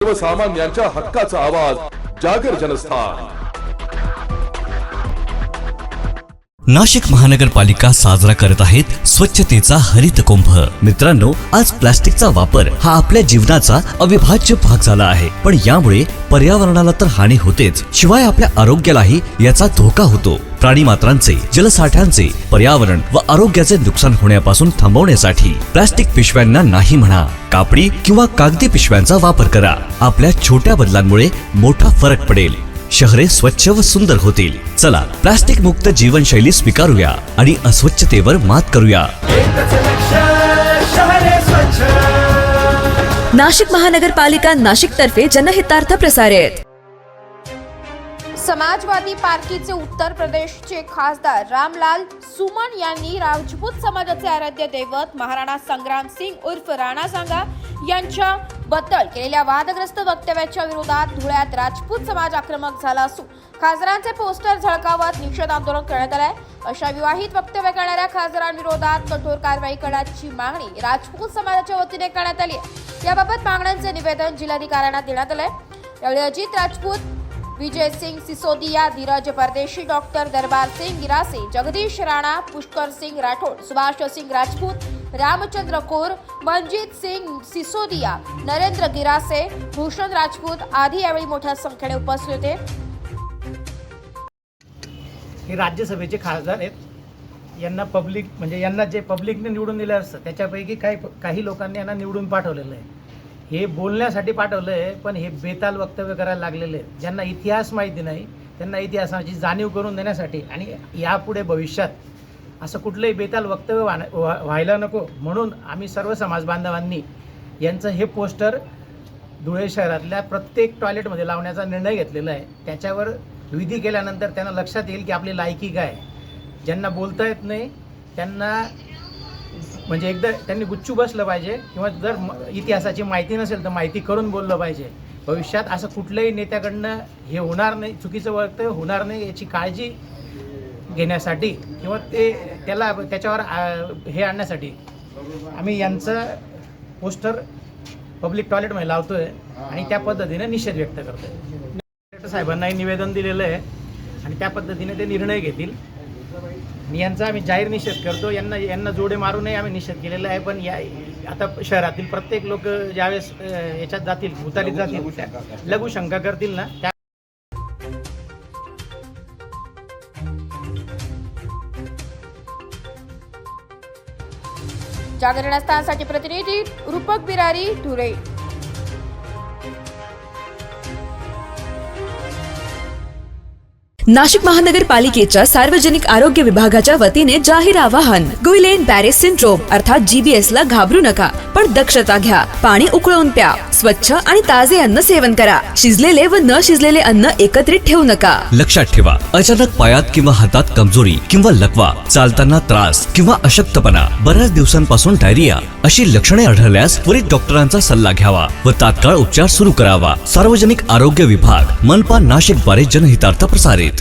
सर्वसामान्यांच्या हक्काचा आवाज जागर जनस्थान। नाशिक महानगरपालिका साजरा करत आहेत स्वच्छतेचा हरित कुंभ। मित्रांनो, आज प्लास्टिकचा वापर हा आपल्या जीवनाचा अविभाज्य भाग झाला आहे, पण यामुळे पर्यावरणाला तर हानी होतेच, शिवाय आपल्या आरोग्यालाही याचा धोका होतो। प्राणी मात्रांचे, जलसाठ्यांचे, पर्यावरण व आरोग्याचे नुकसान होण्यापासून थांबवण्यासाठी प्लास्टिक पिशव्यांना नाही म्हणा, कापडी किंवा कागदी पिशव्यांचा वापर करा। आपल्या छोट्या बदलांमुळे मोठा फरक पडेल, शहरे स्वच्छ व सुंदर होतील। चला, प्लास्टिक मुक्त जीवनशैली स्वीकारूया आणि अस्वच्छतेवर मात करूया। नाशिक महानगरपालिका नाशिक तर्फे जनहितार्थ प्रसारित। समाजवादी पार्टीचे उत्तर प्रदेशचे खासदार रामलाल सुमन यांनी राजपूत समाजाचे आराध्य दैवत महाराणा संग्राम सिंग उर्फ राणा सांगा यांच्या बद्दल केलेल्या वादग्रस्त वक्तव्याच्या विरोधात धुळ्यात राजपूत समाज आक्रमक झाला असून खासदारांचे पोस्टर झळकावत निषेध आंदोलन करण्यात आले। अशा विवाहित वक्तव्य करणाऱ्या खासदारांविरोधात कठोर कारवाई करण्याची मागणी राजपूत समाजाच्या वतीने करण्यात आली आहे। याबाबत मागण्यांचे निवेदन जिल्हाधिकाऱ्यांना देण्यात आले। यावेळी अजित राजपूत, विजय सिंह सिसोदिया, धीरज परदेशी, डॉक्टर दरबार सिंह गिरासे, जगदीश राणा, पुष्कर सिंह राठोड, सुभाष सिंह राजपूत, रामचंद्र कौर, मंजीत सिंह सिसोदिया, नरेंद्र गिरासे, भूषण राजपूत आदी यावेळी मोठ्या संख्येने उपस्थित होते। हे राज्यसभेचे खासदार आहेत, यांना पब्लिक म्हणजे यांना जे पब्लिकने निवडून दिलं असतं त्याच्यापैकी काही लोकांनी यांना निवडून पाठवलेलं आहे। हे बोलण्यासाठी पाठवलं आहे, पण हे बेताल वक्तव्य करायला लागलेले आहेत। ज्यांना इतिहास माहिती नाही त्यांना इतिहासाची जाणीव करून देण्यासाठी आणि यापुढे भविष्यात असं कुठलंही बेताल वक्तव्य व्हायला नको म्हणून आम्ही सर्व समाज बांधवांनी यांचं हे पोस्टर धुळे शहरातल्या प्रत्येक टॉयलेटमध्ये लावण्याचा निर्णय घेतलेला आहे। त्याच्यावर विधी केल्यानंतर त्यांना लक्षात येईल की आपली लायकी काय। ज्यांना बोलता येत नाही त्यांना म्हणजे एकदा त्यांनी गुच्चू बसलं पाहिजे किंवा जर इतिहासाची माहिती नसेल तर माहिती करून बोललं पाहिजे। भविष्यात असं कुठल्याही नेत्याकडनं हे होणार नाही, चुकीचं वक्तव्य होणार नाही याची काळजी घेण्यासाठी किंवा त्याच्यावर हे आणण्यासाठी आम्ही यांचं पोस्टर पब्लिक टॉयलेटमध्ये लावतो आहे आणि त्या पद्धतीने निषेध व्यक्त करतो आहे। कलेक्टर साहेबांनाही निवेदन दिलेलं आहे आणि त्या पद्धतीने ते निर्णय घेतील आणि यांचा आम्ही जाहीर निषेध करतो। यांना जोडे मारूनही आम्ही निषेध केलेला आहे, पण आता शहरातील प्रत्येक लोक ज्यावेळेस याच्यात जातील, भूतालीत जातील, लघुशंका करतील ना त्या जागर जनस्थानसाठी प्रतिनिधी रूपक बिरारी, धुळे। नाशिक महानगरपालिकेच्या सार्वजनिक आरोग्य विभागाच्या वतीने जाहीर आवाहन। गुइलेन बॅरे सिंड्रोम अर्थात GBS ला घाबरू नका, पण दक्षता घ्या। पाणी उकळून प्या, स्वच्छ आणि ताजे अन्न सेवन करा। शिजलेले व न शिजलेले अन्न एकत्रित ठेवू नका। लक्षात ठेवा, अचानक पायात किंवा हातात कमजोरी किंवा लकवा, चालताना त्रास किंवा अशक्तपणा, बऱ्याच दिवसांपासून डायरिया अशी लक्षणे आढळल्यास त्वरित डॉक्टरांचा सल्ला घ्यावा व तात्काळ उपचार सुरू करावा। सार्वजनिक आरोग्य विभाग, मनपा नाशिक द्वारे जनहितार्थ प्रसारित।